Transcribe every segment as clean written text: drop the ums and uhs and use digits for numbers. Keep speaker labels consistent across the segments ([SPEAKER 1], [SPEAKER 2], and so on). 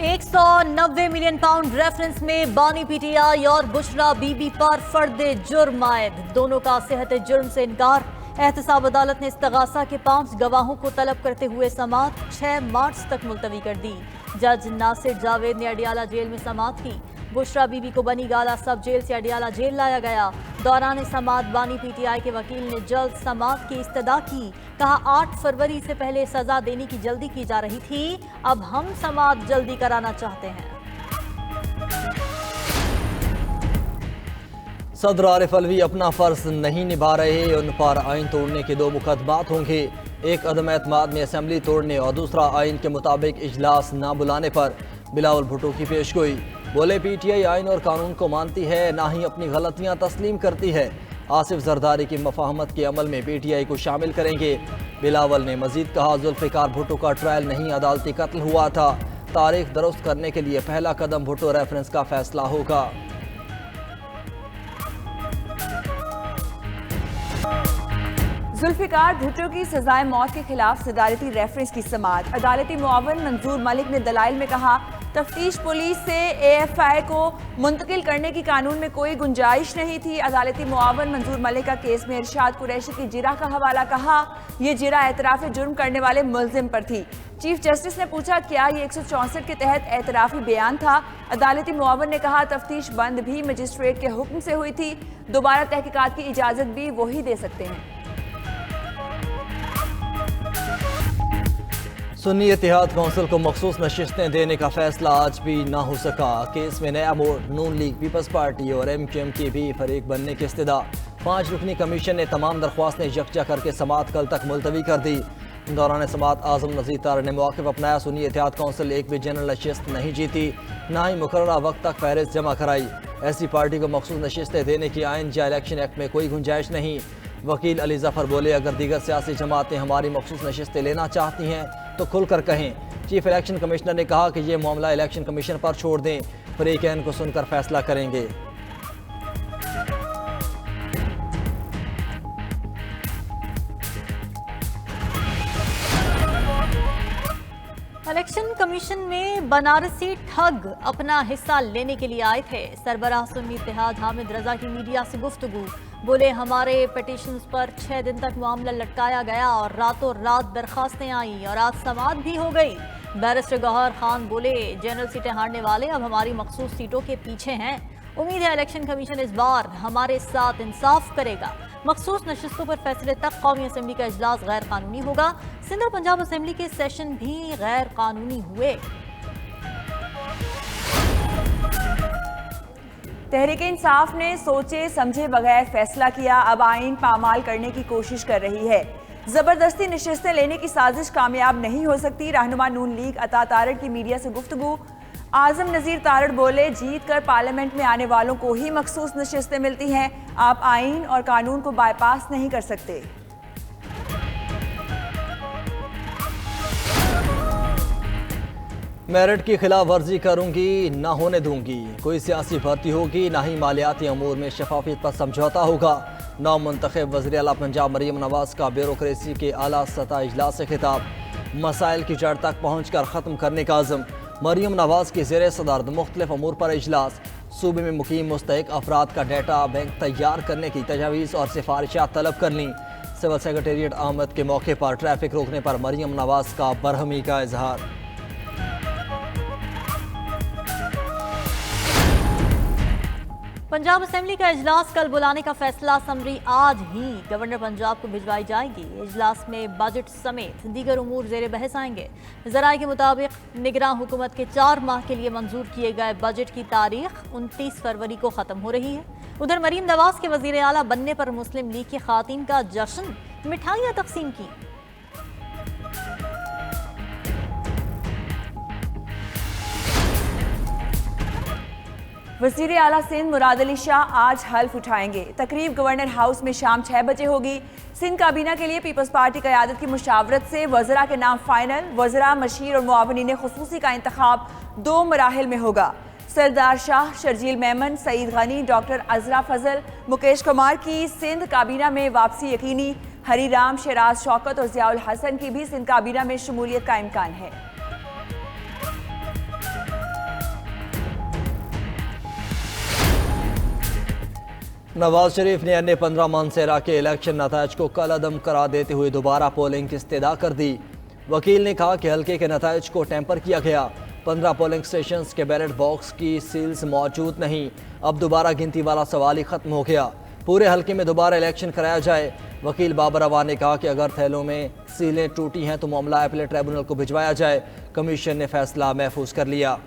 [SPEAKER 1] 190 million pound reference में बानी PTI और बुशरा बीबी पर फर्दे जुर्म आयद। दोनों का सेहत जुर्म से इनकार। एहतसाब अदालत ने इस्तगासा के 5 गवाहों को तलब करते हुए समाअत 6 मार्च तक मुलतवी कर दी। जज नासिर जावेद ने अडियाला जेल में समाअत की। बुशरा बीबी को बनी गाला सब जेल से अडियाला जेल लाया गया। दौरान समाअत बानी पीटीआई के वकील ने जल्द समाअत की इस्तदा की। कहा 8 फरवरी से पहले सजा देने की जल्दी की जा रही थी, अब हम समाअत जल्दी कराना चाहते हैं।
[SPEAKER 2] सदर आरिफ अलवी अपना फर्ज नहीं निभा रहे, उन पर आइन तोड़ने के 2 मुकदमात होंगे। एक अदम एतमाद में असेंबली तोड़ने और दूसरा आइन के मुताबिक इजलास न बुलाने पर बिलावल भुट्टो की पेशगोई। बोले पीटीआई आइन और कानून को मानती है, ना ही अपनी गलतियां तस्लीम करती है। आसिफ जरदारी की मफाहमत के अमल में पीटीआई को शामिल करेंगे। बिलावल ने मजीद कहा जुल्फिकार भुट्टो का ट्रायल नहीं अदालती कत्ल हुआ था। तारीख दुरुस्त करने के लिए पहला कदम भुट्टो रेफरेंस का फैसला होगा।
[SPEAKER 3] जुल्फिकार भुट्टो की सजाए मौत के खिलाफ सदारती रेफरेंस की समाअत। अदालती मुआवन मंजूर मलिक ने दलाइल में कहा तफ्तीश पुलिस से एएफआई को मुंतकिल करने की कानून में कोई गुंजाइश नहीं थी। अदालती मुआवन मंजूर मलिक का केस में इरशाद कुरैशी की जिरा का हवाला। कहा यह जिरा एतराफ़ जुर्म करने वाले मुल्जिम पर थी। चीफ जस्टिस ने पूछा क्या ये 164 के तहत एतराफ़ी बयान था। अदालती मुआवन ने कहा तफ्तीश बंद भी मजिस्ट्रेट के हुक्म से हुई थी, दोबारा तहकीकात की इजाज़त भी वही दे सकते हैं।
[SPEAKER 2] सुन्नी इत्तेहाद कौंसिल को मखसूस नशिस्तें देने का फैसला आज भी ना हो सका। केस में नया मोड़, नून लीग, पीपल्स पार्टी और एमक्यूएम की भी फरीक बनने की इस्तदा। 5 रुकनी कमीशन ने तमाम दरख्वास्तें यकजा करके समाअत कल तक मुलतवी कर दी। दौरान समाअत आज़म नज़ीर तारड़ ने मौक़िफ़ अपनाया। सुन्नी इत्तेहाद कौंसिल एक भी जनरल नशिस्त नहीं जीती, ना ही मुकर्ररा वक्त तक फहरिस्त जमा कराई। ऐसी पार्टी को मखसूस नशिस्तें देने की आइन या इलेक्शन एक्ट में कोई गुंजाइश नहीं। वकील अली जफ़र बोले अगर दीगर सियासी जमातें हमारी मखसूस नशिस्तें लेना चाहती हैं तो खुलकर कहें। चीफ इलेक्शन कमिश्नर ने कहा कि ये मामला इलेक्शन कमीशन पर छोड़ दें, फरीकैन को सुनकर फैसला करेंगे।
[SPEAKER 1] इलेक्शन कमीशन में बनारसी ठग अपना हिस्सा लेने के लिए आए थे। सरबराह सुन्नी इत्तेहाद हामिद रजा की मीडिया से गुफ्तगू। बोले हमारे पिटीशंस पर 6 दिन तक मामला लटकाया गया और रातों रात दरखास्तें आई और आज समाअत भी हो गई। बैरिस्टर गौहर खान बोले जनरल सीटें हारने वाले अब हमारी मखसूस सीटों के पीछे हैं। उम्मीद है इलेक्शन कमीशन इस बार हमारे साथ इंसाफ करेगा। मखसूस नशिस्तों पर फैसले तक कौमी असम्बली का इजलास गैर कानूनी होगा। सिंध और पंजाब असम्बली के सेशन भी गैर कानूनी हुए।
[SPEAKER 3] तहरीक इंसाफ ने सोचे समझे बगैर फैसला किया, अब आइन पामाल करने की कोशिश कर रही है। जबरदस्ती नशिस्तें लेने की साजिश कामयाब नहीं हो सकती। रहनुमा नून लीग अता तारड़ की मीडिया से गुफ्तगू। आज़म नज़ीर तारड़ बोले जीत कर पार्लियामेंट में आने वालों को ही मखसूस नशिस्तें मिलती हैं, आप आइन और कानून को बाईपास नहीं कर सकते।
[SPEAKER 2] मेरिट की खिलाफ वर्जी करूंगी, ना होने दूंगी। कोई सियासी भर्ती होगी, ना ही मालियाती अमूर में शफाफियत पर समझौता होगा। नौ मुंतखब वज़ीर आला पंजाब मरीम नवाज का ब्यूरोक्रेसी के आला सतह इजलास से खिताब। मसाइल की जड़ तक पहुँच कर ख़त्म करने का आज़म। मरीम नवाज की ज़ेर सदारत मुख्तलिफ अमूर पर इजलास। सूबे में मुकीम मुस्तहिक अफराद का डेटा बैंक तैयार करने की तजावीज़ और सिफारिशात तलब कर लीं। सिविल सेक्रेटेरिएट आमद के मौके पर ट्रैफिक रोकने पर मरीम नवाज का बरहमी का इजहार।
[SPEAKER 1] पंजाब असेंबली का इजलास कल बुलाने का फैसला। समरी आज ही गवर्नर पंजाब को भिजवाई जाएगी। इजलास में बजट समेत दीगर उमूर जेर बहस आएंगे। ज़राए के मुताबिक निगरान हुकूमत के 4 माह के लिए मंजूर किए गए बजट की तारीख 29 फरवरी को ख़त्म हो रही है। उधर मरीम नवाज के वज़ीर आला बनने पर मुस्लिम लीग की ख़ातीन का जश्न, मिठाइयाँ तकसीम की।
[SPEAKER 3] वज़ीर आला सिंध मुराद अली शाह आज हल्फ उठाएंगे। तकरीब गवर्नर हाउस में शाम 6 बजे होगी। सिंध काबीना के लिए पीपल्स पार्टी क़यादत की मुशावरत से वज़रा के नाम फाइनल। वज़रा, मशीर और मुआवनीन खुसूसी का इंतखाब 2 मराहिल में होगा। सरदार शाह, शर्जील मेमन, सईद गनी, डॉक्टर अजरा फजल, मुकेश कुमार की सिंध काबीना में वापसी यकीनी। हरी राम, शराज शौकत और ज़ियाउल हसन की भी सिंध काबीना में शमूलियत का इम्कान है।
[SPEAKER 2] नवाज शरीफ ने अन्य 15 मानसेरा के इलेक्शन नतायज को कलअदम करार देते हुए दोबारा पोलिंग की इस्तदा कर दी। वकील ने कहा कि हल्के के नतायज को टेम्पर किया गया। 15 पोलिंग स्टेशंस के बैलेट बॉक्स की सील्स मौजूद नहीं। अब दोबारा गिनती वाला सवाल ही खत्म हो गया। पूरे हल्के में दोबारा इलेक्शन कराया जाए। वकील बाबर अवान ने कहा कि अगर थैलों में सीलें टूटी हैं तो मामला अपीलेट ट्रिब्यूनल को भिजवाया जाए। कमीशन ने फैसला महफूज कर लिया।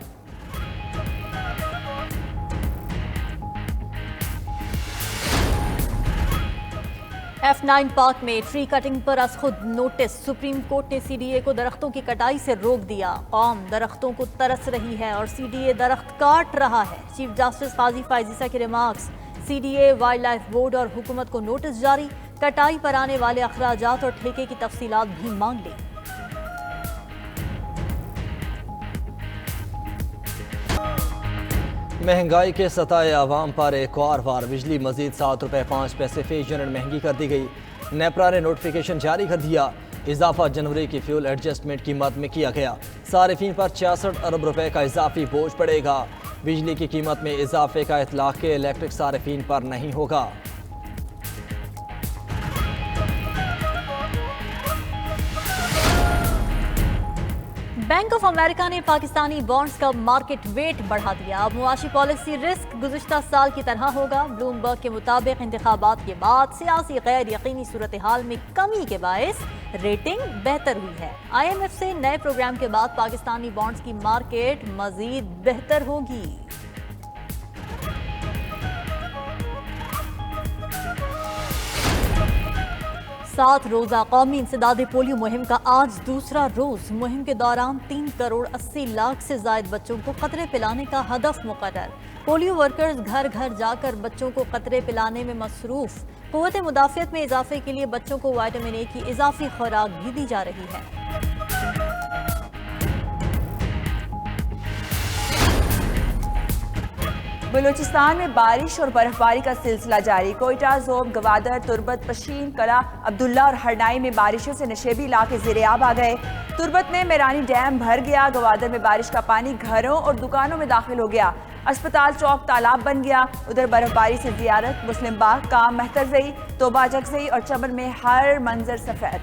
[SPEAKER 1] F9 पार्क में ट्री कटिंग पर अज खुद नोटिस। सुप्रीम कोर्ट ने CDA को दरख्तों की कटाई से रोक दिया। कौम दरख्तों को तरस रही है और CDA दरख्त काट रहा है। चीफ जस्टिस काजी फायजीसा के remarks. CDA, wild life board और हुकूमत को नोटिस जारी। कटाई पर आने वाले अखराजात और ठेके की तफसीलात भी मांग ली।
[SPEAKER 2] महंगाई के सताए आवाम पर एक और बार बिजली मजीद ₹7.05 फी यूनिट महंगी कर दी गई। नेपरा ने नोटिफिकेशन जारी कर दिया। इजाफा जनवरी की फ्यूल एडजस्टमेंट कीमत में किया गया। सारिफीन पर 66 अरब रुपए का इजाफी बोझ पड़ेगा। बिजली की कीमत में इजाफे का इतलाक के इलेक्ट्रिक सारिफीन पर नहीं होगा।
[SPEAKER 1] बैंक ऑफ अमेरिका ने पाकिस्तानी बॉन्ड्स का मार्केट वेट बढ़ा दिया। अब मुआशी पॉलिसी रिस्क गुज़िश्ता साल की तरह होगा। ब्लूमबर्ग के मुताबिक इंतखाबात के बाद सियासी गैर यकीनी सूरत हाल में कमी के बायस रेटिंग बेहतर हुई है। IMF से नए प्रोग्राम के बाद पाकिस्तानी बॉन्ड्स की मार्केट मजीद बेहतर होगी। 7 रोज़ा कौमी इंसदाद पोलियो मुहिम का आज दूसरा रोज। मुहिम के दौरान 3 करोड़ 80 लाख से ज्यादा बच्चों को कतरे पिलाने का हदफ मुकर्रर। पोलियो वर्कर्स घर घर जाकर बच्चों को कतरे पिलाने में मसरूफ। कुव्वत मुदाफ़ियत में इजाफे के लिए बच्चों को विटामिन ए की इजाफी खुराक भी दी जा रही है।
[SPEAKER 3] बलूचिस्तान में बारिश और बर्फबारी का सिलसिला जारी। कोयटा, जोब, गवादर, तुर्बत, पशीन, कला, अब्दुल्ला और हरनाई में बारिशों से नशेबी इलाके ज़ेरे-आब आ गए। तुर्बत में मेरानी डैम भर गया। गवादर में बारिश का पानी घरों और दुकानों में दाखिल हो गया। अस्पताल चौक तालाब बन गया। उधर बर्फबारी से जियारत, मुस्लिम बाग, काम, मेहतरजई, तोबा जगजई और चमन में हर मंजर सफेद।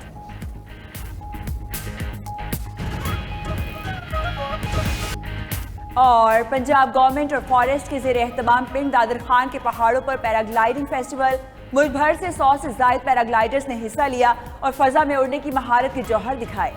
[SPEAKER 3] और पंजाब गवर्नमेंट और फॉरेस्ट के ज़ेरे एहतमाम पिंड दादर खान के पहाड़ों पर पैराग्लाइडिंग फेस्टिवल। मुल्क भर से 100 से ज़ायद पैराग्लाइडर्स ने हिस्सा लिया और फजा में उड़ने की महारत के जौहर दिखाए।